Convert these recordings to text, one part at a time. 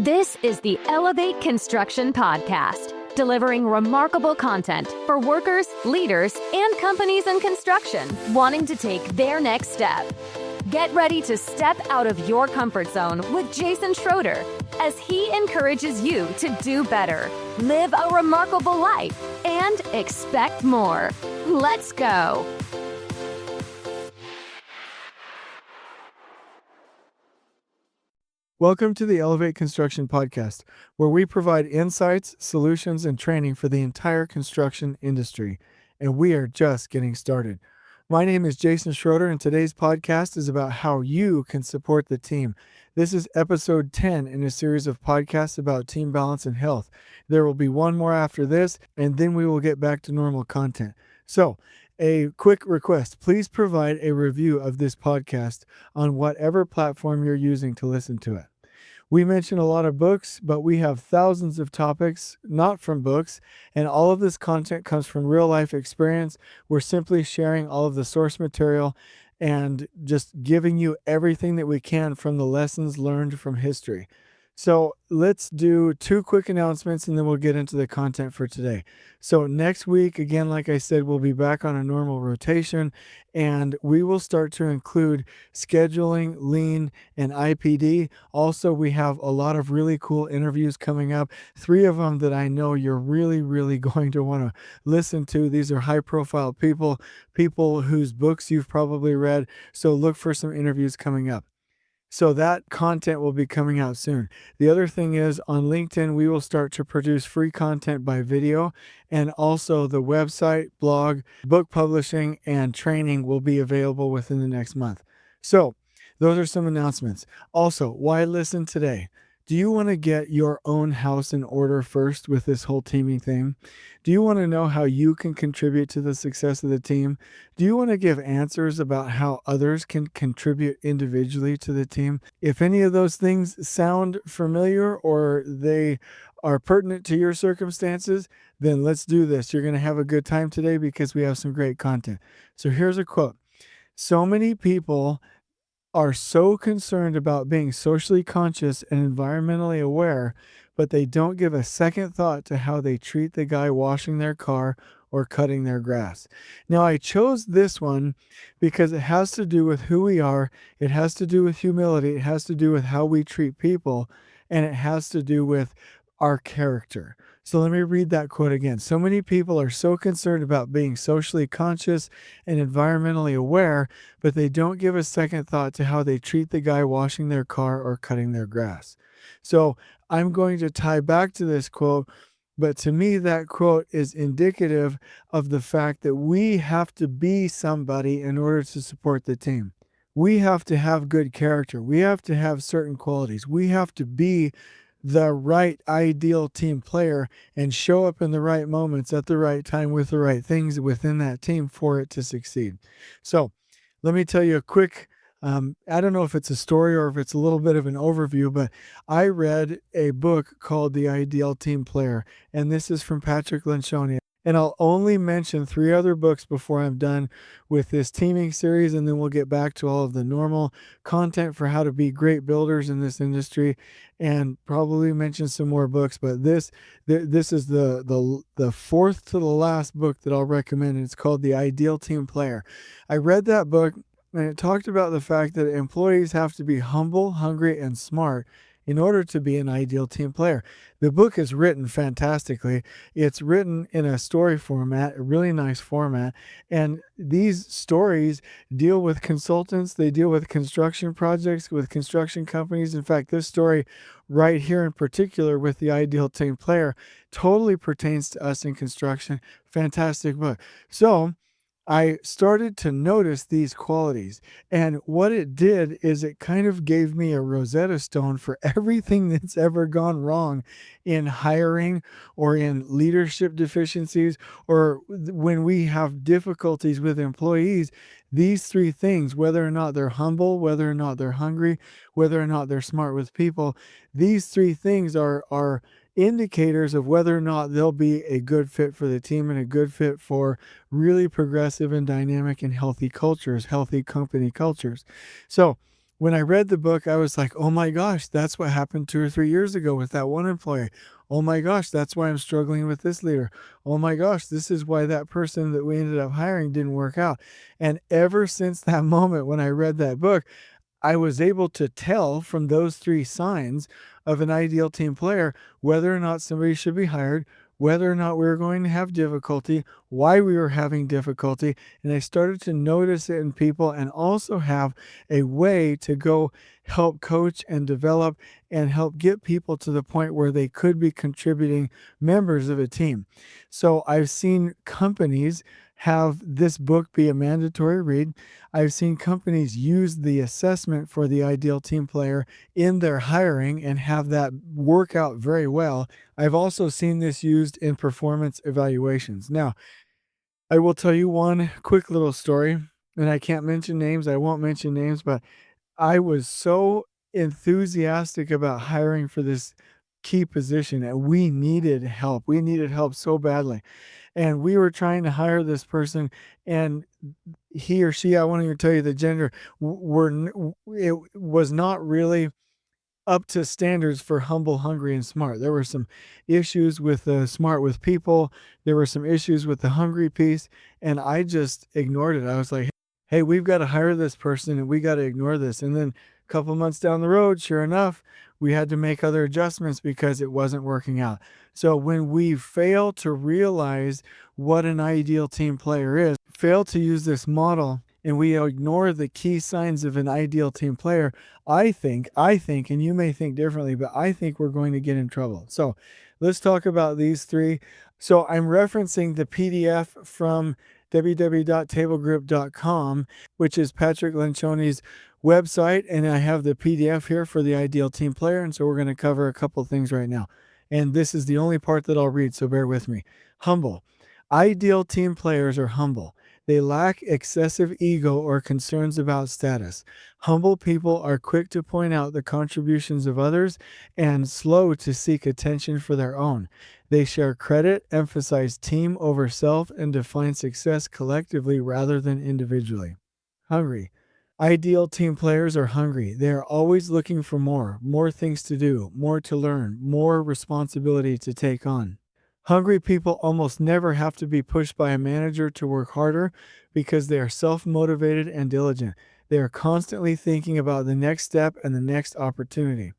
This is the Elevate Construction Podcast, delivering remarkable content for workers, leaders, and companies in construction wanting to take their next step. Get ready to step out of your comfort zone with Jason Schroeder as he encourages you to do better, live a remarkable life, and expect more. Let's go. Welcome to the Elevate Construction Podcast, where we provide insights, solutions, and training for the entire construction industry. And we are just getting started. My name is Jason Schroeder, and today's podcast is about how you can support the team. This is episode 10 in a series of podcasts about team balance and health. There will be one more after this, and then we will get back to normal content. So, a quick request, please provide a review of this podcast on whatever platform you're using to listen to it. We mention a lot of books, but we have thousands of topics not from books, and all of this content comes from real life experience. We're simply sharing all of the source material and just giving you everything that we can from the lessons learned from history. So let's do two quick announcements and then we'll get into the content for today. So next week, again, like I said, we'll be back on a normal rotation and we will start to include scheduling, lean, and IPD. Also, we have a lot of really cool interviews coming up. 3 of them that I know you're really going to want to listen to. These are high profile people whose books you've probably read. So look for some interviews coming up. So that content will be coming out soon. The other thing is on LinkedIn, we will start to produce free content by video, and also the website, blog, book publishing, and training will be available within the next month. So those are some announcements. Also, why listen today? Do you want to get your own house in order first with this whole teaming thing? Do you want to know how you can contribute to the success of the team? Do you want to give answers about how others can contribute individually to the team? If any of those things sound familiar or they are pertinent to your circumstances, then let's do this. You're going to have a good time today because we have some great content. So here's a quote. So many people are so concerned about being socially conscious and environmentally aware, but they don't give a second thought to how they treat the guy washing their car or cutting their grass. Now, I chose this one because it has to do with who we are, it has to do with humility, it has to do with how we treat people, and it has to do with our character. So let me read that quote again. So many people are so concerned about being socially conscious and environmentally aware, but they don't give a second thought to how they treat the guy washing their car or cutting their grass. So I'm going to tie back to this quote, but to me, that quote is indicative of the fact that we have to be somebody in order to support the team. We have to have good character. We have to have certain qualities. We have to be the right ideal team player and show up in the right moments at the right time with the right things within that team for it to succeed. So let me tell you a quick, I don't know if it's a story or if it's a little bit of an overview, but I read a book called The Ideal Team Player, and this is from Patrick Lencioni. And I'll only mention 3 other books before I'm done with this teaming series, and then we'll get back to all of the normal content for how to be great builders in this industry, and probably mention some more books. But this is the fourth to the last book that I'll recommend, and it's called The Ideal Team Player. I read that book, and it talked about the fact that employees have to be humble, hungry, and smart in order to be an ideal team player. The book is written fantastically. It's written in a story format, a really nice format. And these stories deal with consultants. They deal with construction projects, with construction companies. In fact, this story right here in particular with the ideal team player totally pertains to us in construction. Fantastic book. So I started to notice these qualities, and what it did is it kind of gave me a Rosetta Stone for everything that's ever gone wrong in hiring or in leadership deficiencies or when we have difficulties with employees. These 3 things, whether or not they're humble, whether or not they're hungry, whether or not they're smart with people, these 3 things are indicators of whether or not they'll be a good fit for the team and a good fit for really progressive and dynamic and healthy cultures, healthy company cultures. So when I read the book, I was like, oh my gosh, that's what happened 2 or 3 years ago with that one employee. Oh my gosh, that's why I'm struggling with this leader. Oh my gosh, this is why that person that we ended up hiring didn't work out. And ever since that moment when I read that book, I was able to tell from those three signs of an ideal team player whether or not somebody should be hired, whether or not we were going to have difficulty, why we were having difficulty. And I started to notice it in people and also have a way to go help coach and develop and help get people to the point where they could be contributing members of a team. So I've seen companies have this book be a mandatory read. I've seen companies use the assessment for the ideal team player in their hiring and have that work out very well. I've also seen this used in performance evaluations. Now, I will tell you one quick little story, and I can't mention names. I won't mention names, but I was so enthusiastic about hiring for this key position and we needed help. We needed help so badly. And we were trying to hire this person, and he or she, I won't even tell you the gender, it was not really up to standards for humble, hungry, and smart. There were some issues with the smart with people. There were some issues with the hungry piece, and I just ignored it. I was like, "Hey, we've got to hire this person, and we got to ignore this." And then a couple months down the road, sure enough, we had to make other adjustments because it wasn't working out. So when we fail to realize what an ideal team player is, fail to use this model, and we ignore the key signs of an ideal team player, I think, and you may think differently, but I think we're going to get in trouble. So let's talk about these three. So I'm referencing the PDF from www.tablegroup.com, which is Patrick Lencioni's website, and I have the PDF here for the ideal team player, and so we're going to cover a couple things right now. And this is the only part that I'll read, so bear with me. Humble. Ideal team players are humble. They lack excessive ego or concerns about status. Humble people are quick to point out the contributions of others and slow to seek attention for their own. They share credit, emphasize team over self, and define success collectively rather than individually. Hungry. Ideal team players are hungry. They are always looking for more things to do, more to learn, more responsibility to take on. Hungry people almost never have to be pushed by a manager to work harder because they are self motivated and diligent. They are constantly thinking about the next step and the next opportunity.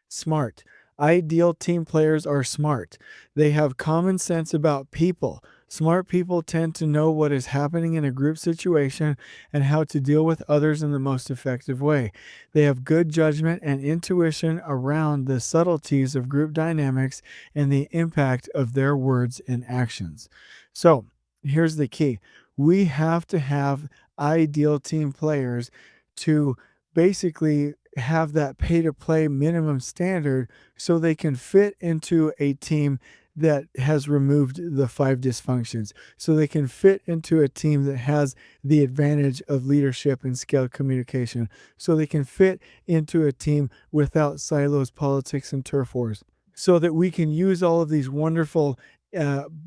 Smart. Ideal team players are smart. They have common sense about people. Smart people tend to know what is happening in a group situation and how to deal with others in the most effective way. They have good judgment and intuition around the subtleties of group dynamics and the impact of their words and actions. So, here's the key. We have to have ideal team players to basically have that pay to play minimum standard so they can fit into a team that has removed the 5 dysfunctions, so they can fit into a team that has the advantage of leadership and scaled communication, so they can fit into a team without silos, politics, and turf wars, so that we can use all of these wonderful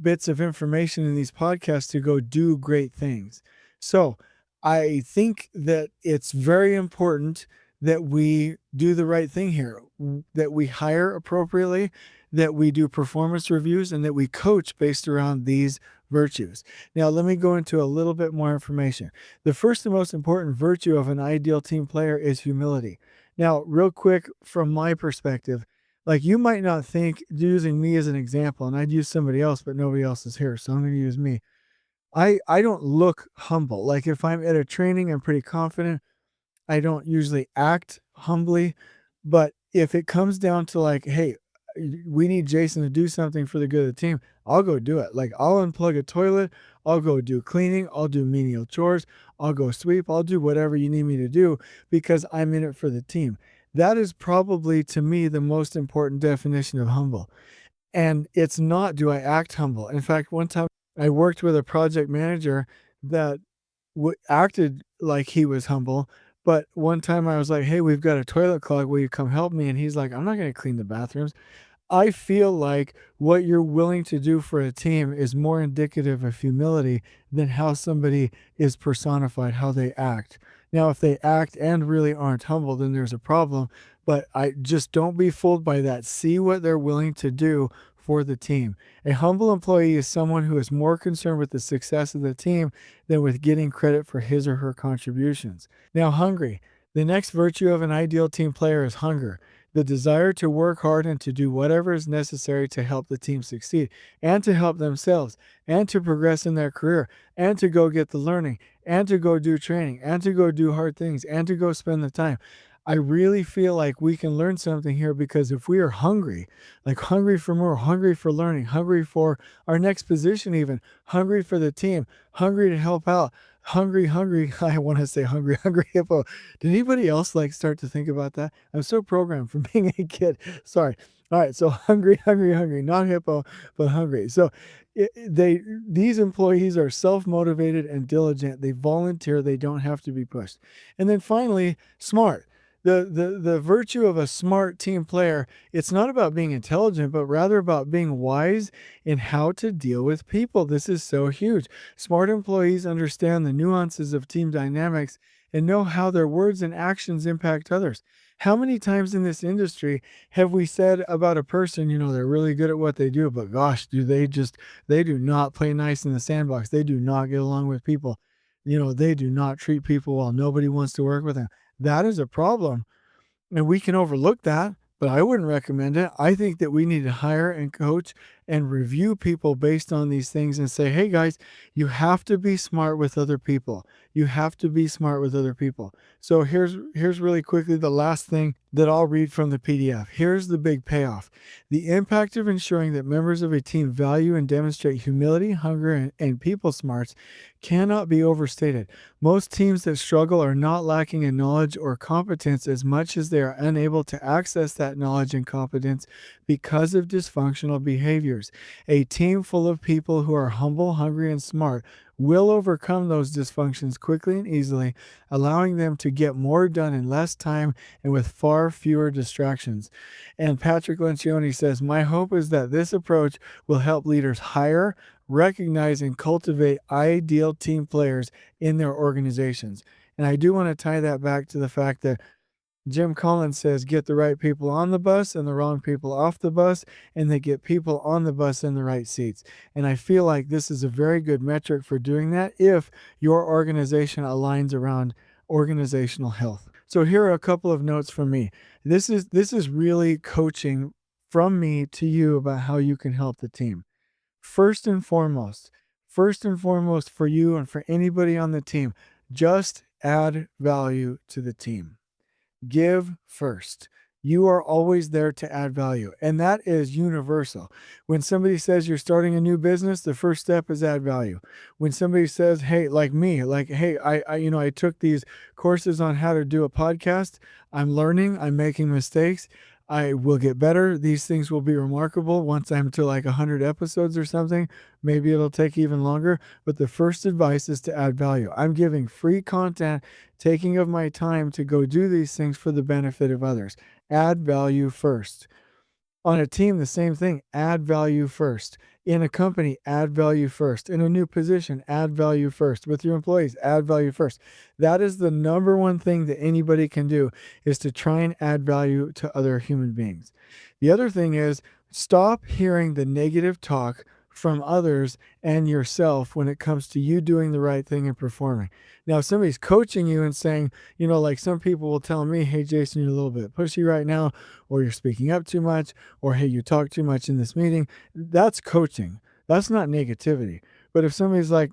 bits of information in these podcasts to go do great things. So I think that it's very important that we do the right thing here, that we hire appropriately, that we do performance reviews, and that we coach based around these virtues. Now, let me go into a little bit more information. The first and most important virtue of an ideal team player is humility. Now, real quick, from my perspective, like you might not think, using me as an example, and I'd use somebody else, but nobody else is here, so I'm going to use me. I don't look humble. Like if I'm at a training, I'm pretty confident. I don't usually act humbly, but if it comes down to like, hey, we need Jason to do something for the good of the team, I'll go do it. Like I'll unplug a toilet, I'll go do cleaning, I'll do menial chores, I'll go sweep, I'll do whatever you need me to do because I'm in it for the team. That is probably to me the most important definition of humble. And it's not, do I act humble? In fact, one time I worked with a project manager that acted like he was humble. But one time I was like, hey, we've got a toilet clog. Will you come help me? And he's like, I'm not going to clean the bathrooms. I feel like what you're willing to do for a team is more indicative of humility than how somebody is personified, how they act. Now, if they act and really aren't humble, then there's a problem. But I just don't be fooled by that. See what they're willing to do for the team. A humble employee is someone who is more concerned with the success of the team than with getting credit for his or her contributions. Now, hungry. The next virtue of an ideal team player is hunger, the desire to work hard and to do whatever is necessary to help the team succeed and to help themselves and to progress in their career and to go get the learning and to go do training and to go do hard things and to go spend the time. I really feel like we can learn something here, because if we are hungry, like hungry for more, hungry for learning, hungry for our next position, even hungry for the team, hungry to help out, hungry, I want to say hungry hippo. Did anybody else like start to think about that? I'm so programmed from being a kid. Sorry. All right, so hungry, not hippo, but hungry. So these employees are self-motivated and diligent. They volunteer, they don't have to be pushed. And then finally, smart. The virtue of a smart team player, it's not about being intelligent, but rather about being wise in how to deal with people. This is so huge. Smart employees understand the nuances of team dynamics and know how their words and actions impact others. How many times in this industry have we said about a person, they're really good at what they do, but gosh, they do not play nice in the sandbox. They do not get along with people. They do not treat people well. Nobody wants to work with them. That is a problem. And we can overlook that, but I wouldn't recommend it. I think that we need to hire and coach and review people based on these things and say, hey guys, you have to be smart with other people. You have to be smart with other people. So here's really quickly the last thing that I'll read from the PDF. Here's the big payoff. The impact of ensuring that members of a team value and demonstrate humility, hunger, and people smarts cannot be overstated. Most teams that struggle are not lacking in knowledge or competence as much as they are unable to access that knowledge and competence because of dysfunctional behaviors. A team full of people who are humble, hungry, and smart will overcome those dysfunctions quickly and easily, allowing them to get more done in less time and with far fewer distractions. And Patrick Lencioni says, my hope is that this approach will help leaders hire, recognize, and cultivate ideal team players in their organizations. And I do want to tie that back to the fact that Jim Collins says, get the right people on the bus and the wrong people off the bus, and they get people on the bus in the right seats. And I feel like this is a very good metric for doing that if your organization aligns around organizational health. So here are a couple of notes from me. This is really coaching from me to you about how you can help the team. First and foremost for you and for anybody on the team, just add value to the team. Give first. You are always there to add value, and that is universal. When somebody says you're starting a new business, the first step is add value. When somebody says, hey, like me, like, hey, I took these courses on how to do a podcast. I'm learning, I'm making mistakes. I will get better. These things will be remarkable once I'm to like 100 episodes or something. Maybe it'll take even longer. But the first advice is to add value. I'm giving free content, taking of my time to go do these things for the benefit of others. Add value first. On a team, the same thing. Add value first. In a company, add value first. In a new position, add value first. With your employees, add value first. That is the number one thing that anybody can do, is to try and add value to other human beings. The other thing is, stop hearing the negative talk from others and yourself when it comes to you doing the right thing and performing. Now, if somebody's coaching you and saying, like some people will tell me, hey, Jason, you're a little bit pushy right now, or you're speaking up too much, or hey, you talk too much in this meeting, that's coaching. That's not negativity. But if somebody's like,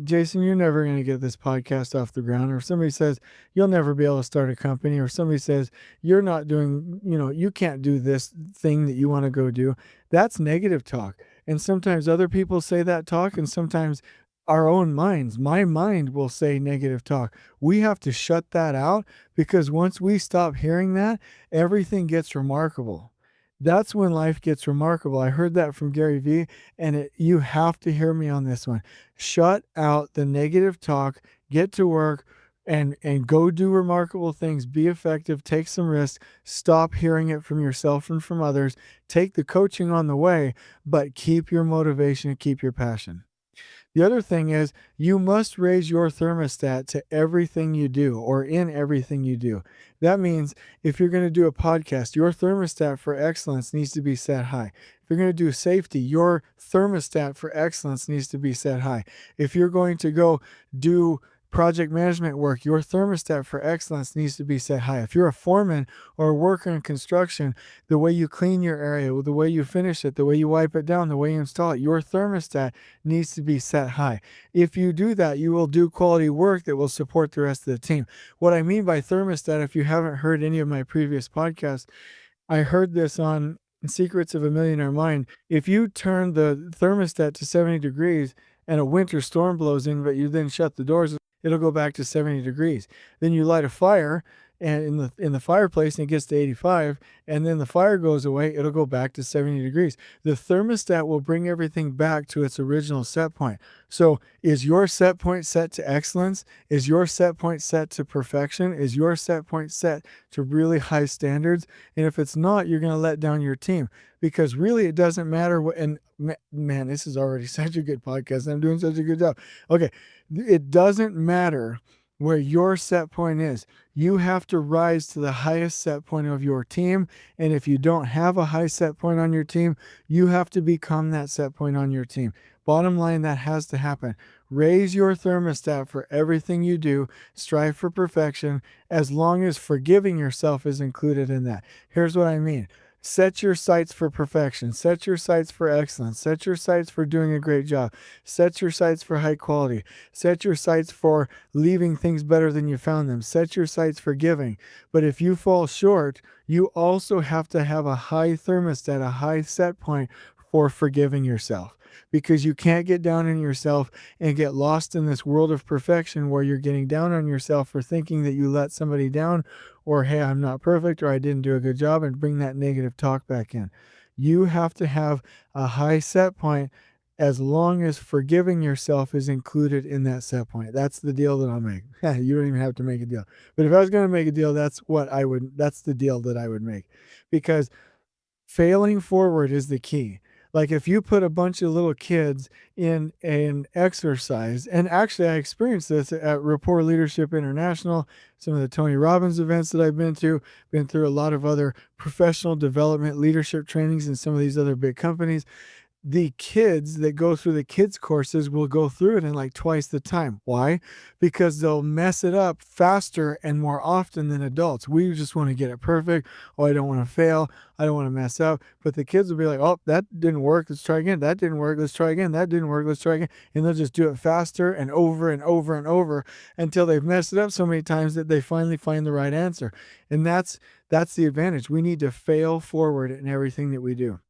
Jason, you're never going to get this podcast off the ground, or if somebody says, you'll never be able to start a company, or somebody says, you're not doing, you can't do this thing that you want to go do, that's negative talk. And sometimes other people say that talk, and sometimes our own minds, my mind will say negative talk. We have to shut that out, because once we stop hearing that, everything gets remarkable. That's when life gets remarkable. I heard that from Gary Vee, and you have to hear me on this one. Shut out the negative talk, get to work, and go do remarkable things. Be effective, take some risks, stop hearing it from yourself and from others. Take the coaching on the way, but keep your motivation, keep your passion. The other thing is you must raise your thermostat to everything you do or in everything you do. That means if you're going to do a podcast, your thermostat for excellence needs to be set high. If you're going to do safety, your thermostat for excellence needs to be set high. If you're going to go do project management work, your thermostat for excellence needs to be set high. If you're a foreman or a worker in construction, the way you clean your area, the way you finish it, the way you wipe it down, the way you install it, your thermostat needs to be set high. If you do that, you will do quality work that will support the rest of the team. What I mean by thermostat, if you haven't heard any of my previous podcasts, I heard this on Secrets of a Millionaire Mind. If you turn the thermostat to 70 degrees and a winter storm blows in, but you then shut the doors, it'll go back to 70 degrees. Then you light a fire and in the fireplace and it gets to 85, and then the fire goes away, it'll go back to 70 degrees. The thermostat will bring everything back to its original set point. So is your set point set to excellence? Is your set point set to perfection? Is your set point set to really high standards? And if it's not, you're going to let down your team, because really it doesn't matter what, and man, this is already such a good podcast. I'm doing such a good job. Okay. It doesn't matter where your set point is. You have to rise to the highest set point of your team. And if you don't have a high set point on your team, you have to become that set point on your team. Bottom line, that has to happen. Raise your thermostat for everything you do. Strive for perfection, as long as forgiving yourself is included in that. Here's what I mean. Set your sights for perfection. Set your sights for excellence. Set your sights for doing a great job. Set your sights for high quality. Set your sights for leaving things better than you found them. Set your sights for giving. But if you fall short, you also have to have a high thermostat, a high set point for forgiving yourself. Because you can't get down on yourself and get lost in this world of perfection where you're getting down on yourself for thinking that you let somebody down, or hey, I'm not perfect, or I didn't do a good job, and bring that negative talk back in. You have to have a high set point as long as forgiving yourself is included in that set point. That's the deal that I'll make. You don't even have to make a deal. But if I was going to make a deal, that's the deal that I would make. Because failing forward is the key. Like if you put a bunch of little kids in an exercise, and actually I experienced this at Rapport Leadership International, some of the Tony Robbins events that I've been through a lot of other professional development leadership trainings in some of these other big companies. The kids that go through the kids courses will go through it in like twice the time. Why? Because they'll mess it up faster and more often than adults. We just want to get it perfect. Oh, I don't want to fail. I don't want to mess up. But the kids will be like, oh, that didn't work. Let's try again. That didn't work. Let's try again. That didn't work. Let's try again. And they'll just do it faster and over and over and over until they've messed it up so many times that they finally find the right answer. And that's the advantage. We need to fail forward in everything that we do.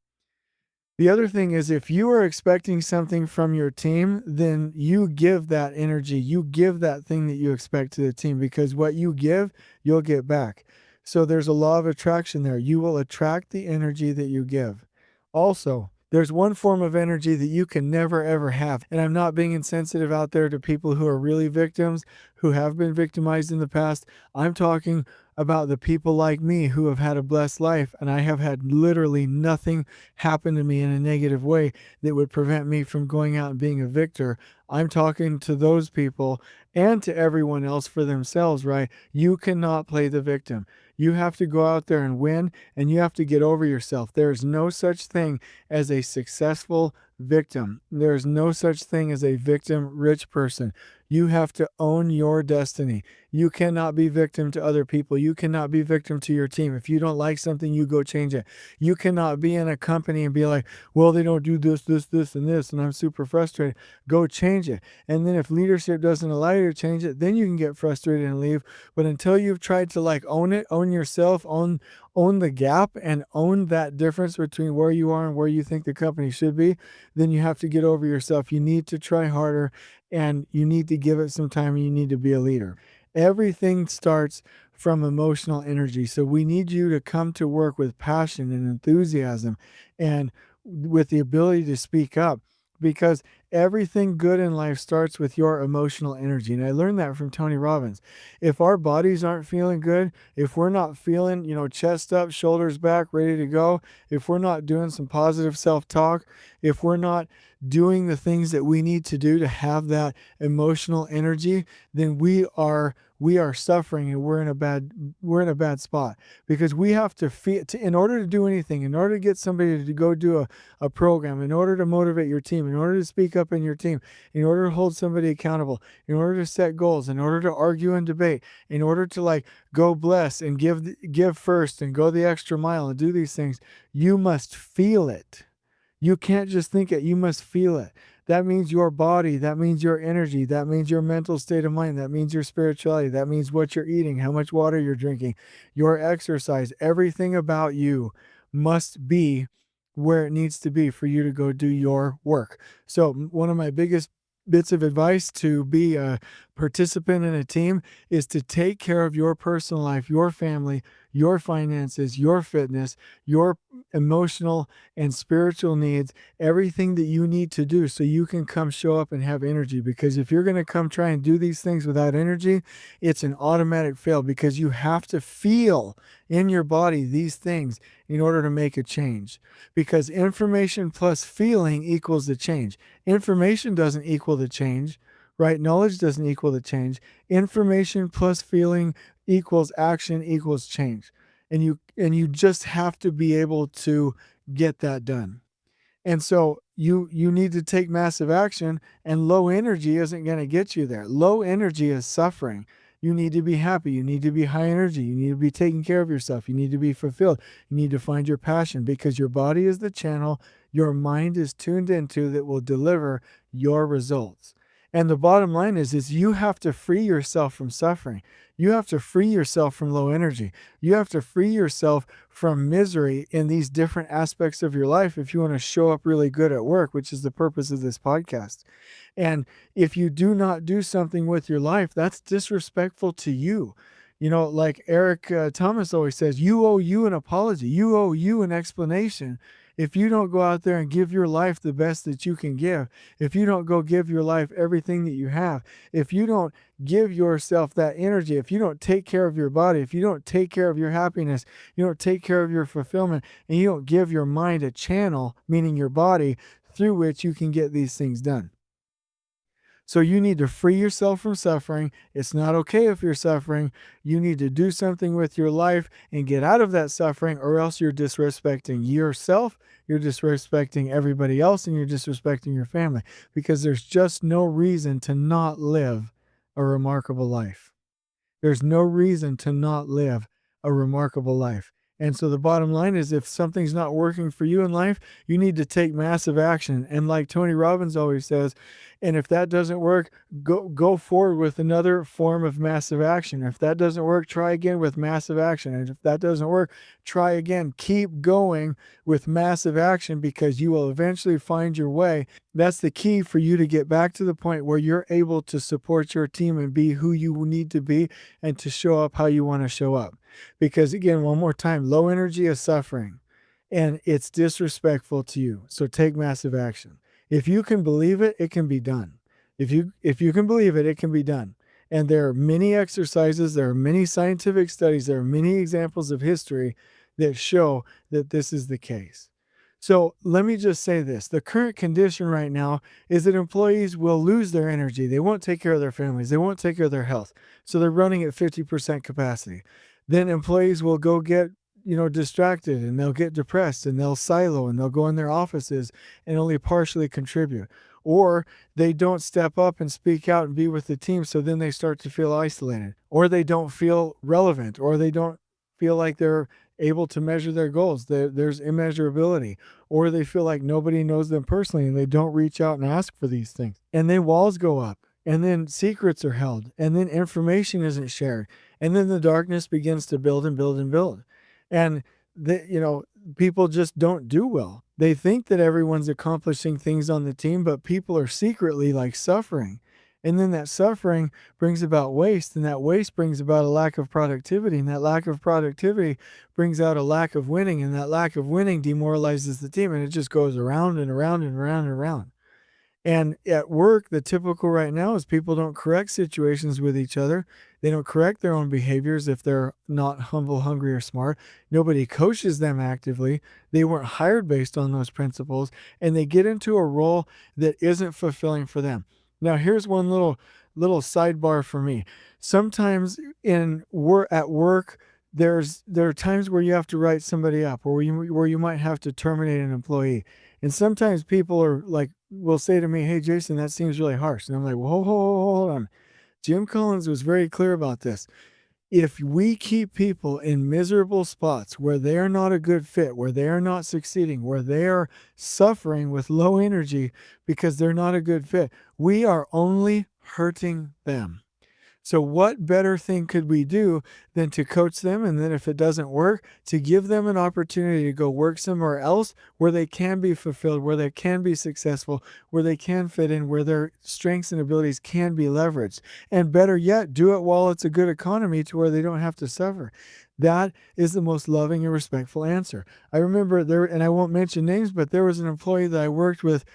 The other thing is, if you are expecting something from your team, then you give that energy, you give that thing that you expect to the team, because what you give, you'll get back. So there's a law of attraction there. You will attract the energy that you give. Also, there's one form of energy that you can never, ever have. And I'm not being insensitive out there to people who are really victims, who have been victimized in the past. I'm talking about the people like me who have had a blessed life, and I have had literally nothing happen to me in a negative way that would prevent me from going out and being a victor. I'm talking to those people and to everyone else for themselves, right? You cannot play the victim. You have to go out there and win, and you have to get over yourself. There is no such thing as a successful victim. There is no such thing as a victim rich person. You have to own your destiny. You cannot be victim to other people. You cannot be victim to your team. If you don't like something, you go change it. You cannot be in a company and be like, well, they don't do this, this, this, and this, and I'm super frustrated. Go change it. And then if leadership doesn't allow you to change it, then you can get frustrated and leave. But until you've tried to like own it, own yourself, own the gap, and own that difference between where you are and where you think the company should be, then you have to get over yourself. You need to try harder, and you need to give it some time, and you need to be a leader. Everything starts from emotional energy. So we need you to come to work with passion and enthusiasm and with the ability to speak up. because everything good in life starts with your emotional energy. And I learned that from Tony Robbins. If our bodies aren't feeling good, if we're not feeling, chest up, shoulders back, ready to go, if we're not doing some positive self-talk, if we're not doing the things that we need to do to have that emotional energy, then we are suffering, and we're in a bad spot, because we have to feel, in order to do anything, in order to get somebody to go do a program, in order to motivate your team, in order to speak up in your team, in order to hold somebody accountable, in order to set goals, in order to argue and debate, in order to go bless and give first and go the extra mile and do these things, you must feel it. You can't just think it, you must feel it. That means your body, that means your energy, that means your mental state of mind, that means your spirituality, that means what you're eating, how much water you're drinking, your exercise, everything about you must be where it needs to be for you to go do your work. So, one of my biggest bits of advice to be a participant in a team is to take care of your personal life, your family, your finances, your fitness, your emotional and spiritual needs, everything that you need to do so you can come show up and have energy. Because if you're going to come try and do these things without energy, it's an automatic fail, because you have to feel in your body these things in order to make a change. Because information plus feeling equals the change. Information doesn't equal the change, right? Knowledge doesn't equal the change. Information plus feeling equals action equals change. And you just have to be able to get that done. And so you need to take massive action, and low energy isn't going to get you there. Low energy is suffering. You need to be happy. You need to be high energy. You need to be taking care of yourself. You need to be fulfilled. You need to find your passion, because your body is the channel your mind is tuned into that will deliver your results. And the bottom line is you have to free yourself from suffering. You have to free yourself from low energy. You have to free yourself from misery in these different aspects of your life if you want to show up really good at work, which is the purpose of this podcast. And if you do not do something with your life, that's disrespectful to you. Like Eric Thomas always says, you owe you an apology. You owe you an explanation. If you don't go out there and give your life the best that you can give, if you don't go give your life everything that you have, if you don't give yourself that energy, if you don't take care of your body, if you don't take care of your happiness, you don't take care of your fulfillment, and you don't give your mind a channel, meaning your body, through which you can get these things done. So you need to free yourself from suffering. It's not okay if you're suffering. You need to do something with your life and get out of that suffering, or else you're disrespecting yourself, you're disrespecting everybody else, and you're disrespecting your family, because there's just no reason to not live a remarkable life. There's no reason to not live a remarkable life. And so the bottom line is, if something's not working for you in life, you need to take massive action. And like Tony Robbins always says, and if that doesn't work, go forward with another form of massive action. If that doesn't work, try again with massive action. And if that doesn't work, try again. Keep going with massive action, because you will eventually find your way. That's the key for you to get back to the point where you're able to support your team and be who you need to be, and to show up how you want to show up. Because again, one more time, low energy is suffering, and it's disrespectful to you. So take massive action. If you can believe it, it can be done. If you can believe it, it can be done. And there are many exercises, there are many scientific studies, there are many examples of history that show that this is the case. So let me just say this. The current condition right now is that employees will lose their energy. They won't take care of their families. They won't take care of their health. So they're running at 50% capacity. Then employees will go get, distracted, and they'll get depressed, and they'll silo, and they'll go in their offices and only partially contribute. Or they don't step up and speak out and be with the team. So then they start to feel isolated, or they don't feel relevant, or they don't feel like they're able to measure their goals. There's immeasurability, or they feel like nobody knows them personally, and they don't reach out and ask for these things. And then walls go up, and then secrets are held, and then information isn't shared. And then the darkness begins to build and build and build. And people just don't do well. They think that everyone's accomplishing things on the team, but people are secretly suffering. And then that suffering brings about waste, and that waste brings about a lack of productivity, and that lack of productivity brings out a lack of winning, and that lack of winning demoralizes the team, and it just goes around and around and around and around. And at work, the typical right now is people don't correct situations with each other. They don't correct their own behaviors if they're not humble, hungry, or smart. Nobody coaches them actively. They weren't hired based on those principles, and they get into a role that isn't fulfilling for them. Now, here's one little sidebar for me. Sometimes at work, there are times where you have to write somebody up, or where you might have to terminate an employee. And sometimes people will say to me, "Hey, Jason, that seems really harsh." And I'm like, "Well, hold on. Jim Collins was very clear about this. If we keep people in miserable spots where they are not a good fit, where they are not succeeding, where they are suffering with low energy because they're not a good fit, we are only hurting them." So what better thing could we do than to coach them, and then if it doesn't work, to give them an opportunity to go work somewhere else where they can be fulfilled, where they can be successful, where they can fit in, where their strengths and abilities can be leveraged. And better yet, do it while it's a good economy to where they don't have to suffer. That is the most loving and respectful answer. I remember there, and I won't mention names, but there was an employee that I worked with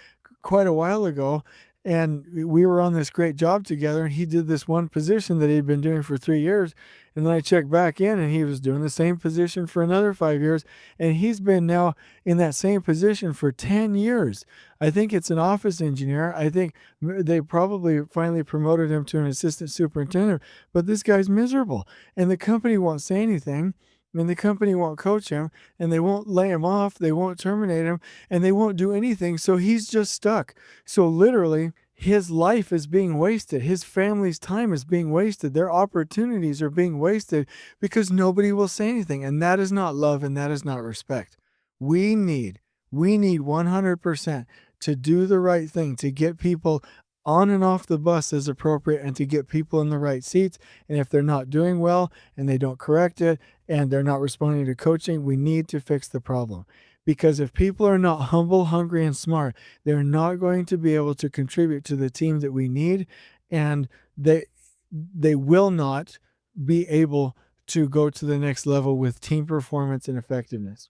quite a while ago, and we were on this great job together, and he did this one position that he'd been doing for 3 years. And then I checked back in, and he was doing the same position for another 5 years. And he's been now in that same position for 10 years. I think it's an office engineer. I think they probably finally promoted him to an assistant superintendent, but this guy's miserable. And the company won't say anything. And the company won't coach him, and they won't lay him off. They won't terminate him, and they won't do anything. So he's just stuck. So literally, his life is being wasted. His family's time is being wasted. Their opportunities are being wasted because nobody will say anything. And that is not love, and that is not respect. We need, we need 100% to do the right thing, to get people on and off the bus as appropriate, and to get people in the right seats. And if they're not doing well and they don't correct it and they're not responding to coaching, we need to fix the problem. Because if people are not humble, hungry, and smart, they're not going to be able to contribute to the team that we need, and they will not be able to go to the next level with team performance and effectiveness.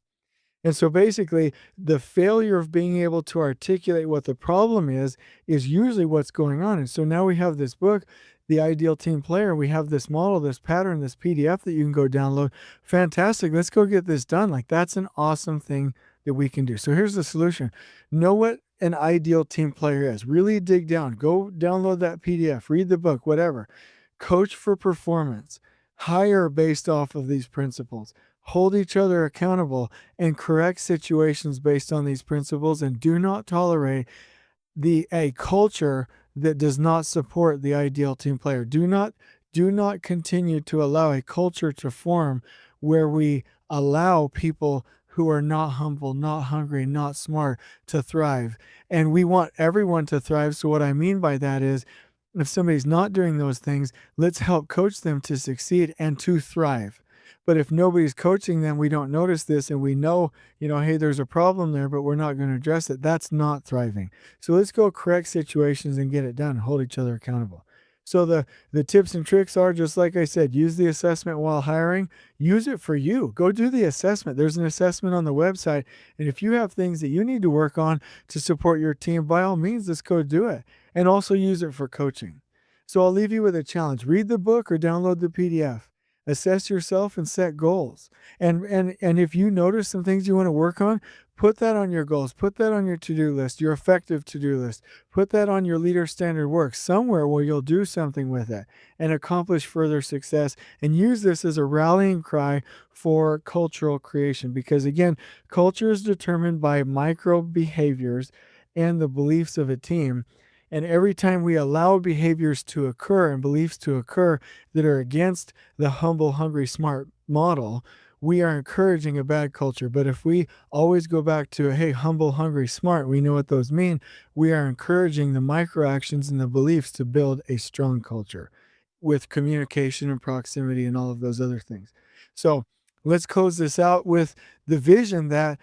And so basically, the failure of being able to articulate what the problem is usually what's going on. And so now we have this book, The Ideal Team Player. We have this model, this pattern, this PDF that you can go download. Fantastic. Let's go get this done. Like, that's an awesome thing that we can do. So here's the solution. Know what an ideal team player is. Really dig down. Go download that PDF, read the book, whatever. Coach for performance. Hire based off of these principles. Hold each other accountable and correct situations based on these principles, and do not tolerate a culture that does not support the ideal team player. Do not continue to allow a culture to form where we allow people who are not humble, not hungry, not smart to thrive. And we want everyone to thrive. So what I mean by that is, if somebody's not doing those things, let's help coach them to succeed and to thrive. But if nobody's coaching them, we don't notice this, and we know, hey, there's a problem there, but we're not going to address it. That's not thriving. So let's go correct situations and get it done. Hold each other accountable. So the tips and tricks are, just like I said, use the assessment while hiring. Use it for you. Go do the assessment. There's an assessment on the website. And if you have things that you need to work on to support your team, by all means, let's go do it. And also use it for coaching. So I'll leave you with a challenge. Read the book or download the PDF. Assess yourself and set goals. And if you notice some things you want to work on, put that on your goals. Put that on your to-do list, your effective to-do list. Put that on your leader standard work, somewhere where you'll do something with it and accomplish further success. And use this as a rallying cry for cultural creation. Because again, culture is determined by micro behaviors and the beliefs of a team. And every time we allow behaviors to occur and beliefs to occur that are against the humble, hungry, smart model, we are encouraging a bad culture. But if we always go back to, hey, humble, hungry, smart, we know what those mean, we are encouraging the micro actions and the beliefs to build a strong culture with communication and proximity and all of those other things. So let's close this out with the vision that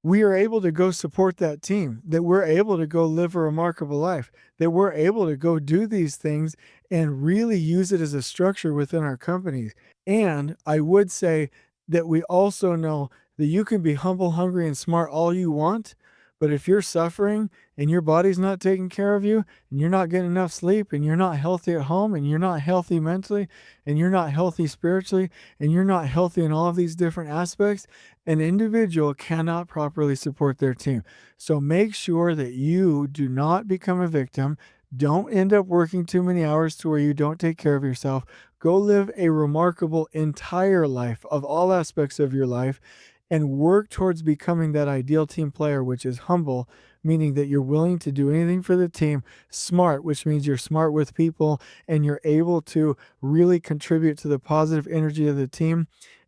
we are able to go support that team, that we're able to go live a remarkable life, that we're able to go do these things and really use it as a structure within our companies. And I would say that we also know that you can be humble, hungry, and smart all you want, But if you're suffering and your body's not taking care of you, and you're not getting enough sleep, and you're not healthy at home, and you're not healthy mentally, and you're not healthy spiritually, and you're not healthy in all of these different aspects, an individual cannot properly support their team. So make sure that you do not become a victim. Don't end up working too many hours to where you don't take care of yourself. Go live a remarkable entire life of all aspects of your life and work towards becoming that ideal team player, which is humble, meaning that you're willing to do anything for the team, smart, which means you're smart with people and you're able to really contribute to the positive energy of the team,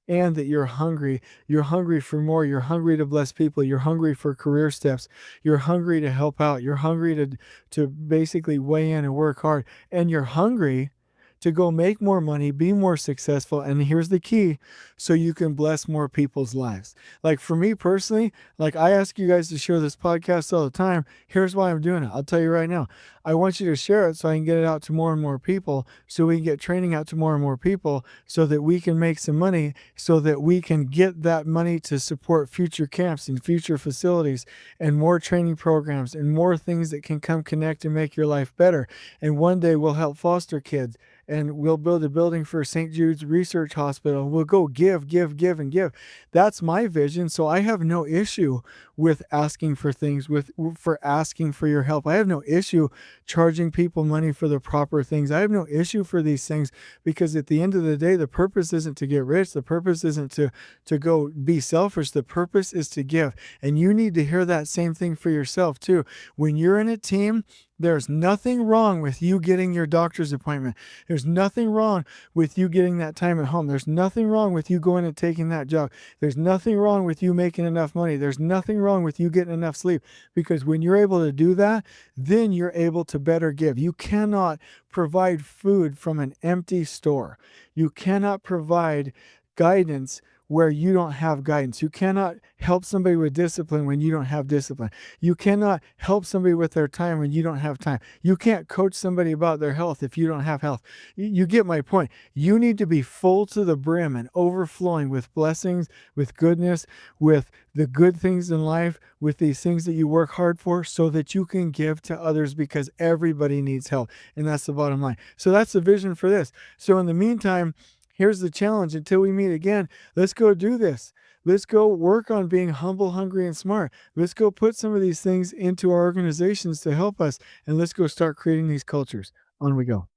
and that you're hungry. You're hungry for more. You're hungry to bless people. You're hungry for career steps. You're hungry to help out. You're hungry to basically weigh in and work hard. And you're hungry to go make more money, be more successful. And here's the key, so you can bless more people's lives. Like for me personally, like I ask you guys to share this podcast all the time. Here's why I'm doing it. I'll tell you right now. I want you to share it so I can get it out to more and more people, so we can get training out to more and more people, so that we can make some money, so that we can get that money to support future camps and future facilities and more training programs and more things that can come connect and make your life better. And one day we'll help foster kids, and we'll build a building for St. Jude's Research Hospital. We'll go give, and give. That's my vision. So I have no issue with asking for things, for asking for your help. I have no issue charging people money for the proper things. I have no issue for these things, because at the end of the day, the purpose isn't to get rich. The purpose isn't to go be selfish. The purpose is to give. And you need to hear that same thing for yourself too. When you're in a team, there's nothing wrong with you getting your doctor's appointment. There's nothing wrong with you getting that time at home. There's nothing wrong with you going and taking that job. There's nothing wrong with you making enough money. There's nothing wrong with you getting enough sleep, because when you're able to do that, then you're able to better give. You cannot provide food from an empty store. You cannot provide guidance where you don't have guidance. You cannot help somebody with discipline when you don't have discipline. You cannot help somebody with their time when you don't have time. You can't coach somebody about their health if you don't have health. You get my point. You need to be full to the brim and overflowing with blessings, with goodness, with the good things in life, with these things that you work hard for, so that you can give to others, because everybody needs help. And that's the bottom line. So that's the vision for this. So in the meantime, here's the challenge. Until we meet again, let's go do this. Let's go work on being humble, hungry, and smart. Let's go put some of these things into our organizations to help us. And let's go start creating these cultures. On we go.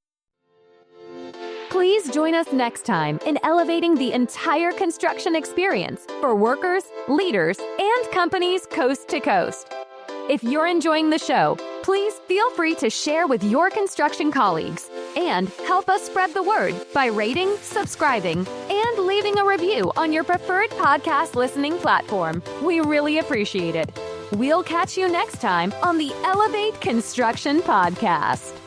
Please join us next time in elevating the entire construction experience for workers, leaders, and companies coast to coast. If you're enjoying the show, please feel free to share with your construction colleagues and help us spread the word by rating, subscribing, and leaving a review on your preferred podcast listening platform. We really appreciate it. We'll catch you next time on the Elevate Construction Podcast.